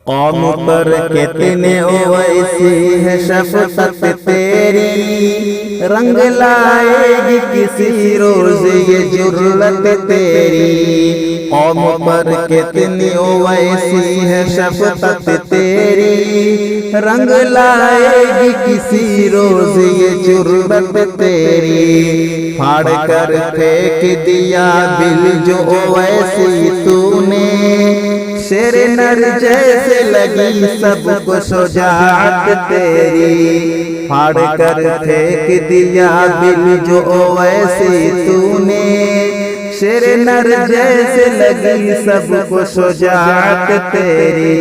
कौम पर कितने ओवैसी है शफकत तेरी, रंग लाएगी किसी रोज ये जुर्रत तेरी। कौम पर कितनी ओवैसी है शफकत तेरी, रंग लाएगी किसी रोज ये जुर्रत तेरी। फाड़ कर फेंक दिया दिल जो ओवैसी तूने, शेर नर जैसे लगी सबको शुजाअत तेरी। फाड़ कर फेंक दिया दिल जो ओवैसी तूने, शेर नर जैसे लगी सबको शुजाअत तेरी।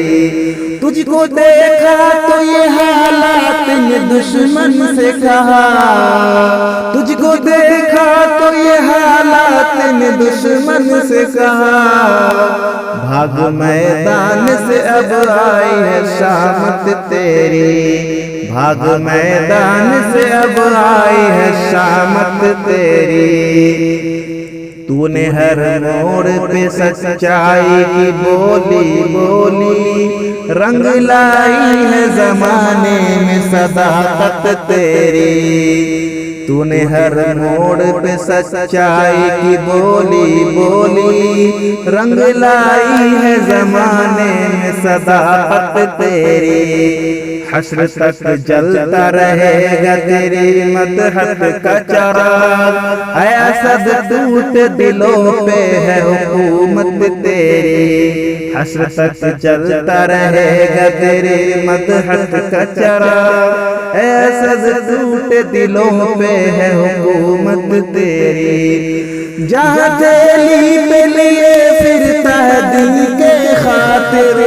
तुझको देखा तो ये हालात ने दुश्मन से कहा, तुझको देखा तो ये हालात ने दुश्मन से कहा। भाग मैदान से अब आई है शामत तेरी, भाग मैदान से अब आई है शामत तेरी। तूने हर मोड़ पे सच्चाई की बोली बोली, रंग लाई है जमाने में सदाकत तेरी। तूने हर मोड़ पे सच्चाई की बोली बोली, रंग लाई है जमाने में सदाकत तेरी। हश्र तक जलता रहेगा तेरी मदहत का चराग, ऐ असद टूट दिलों पे है हुकूमत तेरी। हश्र तक जलता रहेगा तेरी मदहत का चराग, ऐ असद टूट दिलों पे है हुकूमत तेरी। जहाँ तेली पे लिए फिरता है दिन के खातिर,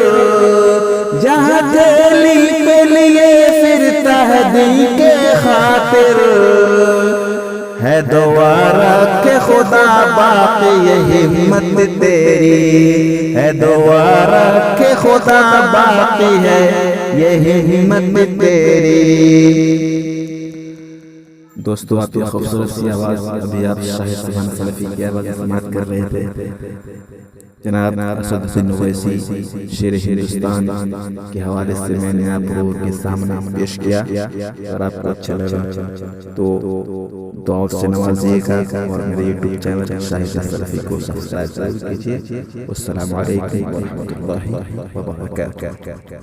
जहाँ तेली पे लिए फिरता है दिन के खातिर, है दोबारा के खुदा बाकी ये हिम्मत तेरी, है दोबारा के खुदा बाकी है ये हिम्मत तेरी। दोस्तों, आपकी खूबसूरत सी आवाज़ अभी आप शाहिद एस सलाफी की आवाज़ समात कर रहे थे। जनाब असदुद्दीन ओवैसी शेर हिंदुस्तान के हवाले से मैंने आप लोगों के सामने पेश किया। अगर आपको अच्छा लगा तो दुआ से नवाजिएगा और मेरे YouTube channel Shahid S Salafi को सब्सक्राइब कीजिए। अस्सलामु अलैकुम व रहमतुल्लाहि व बरकातहू।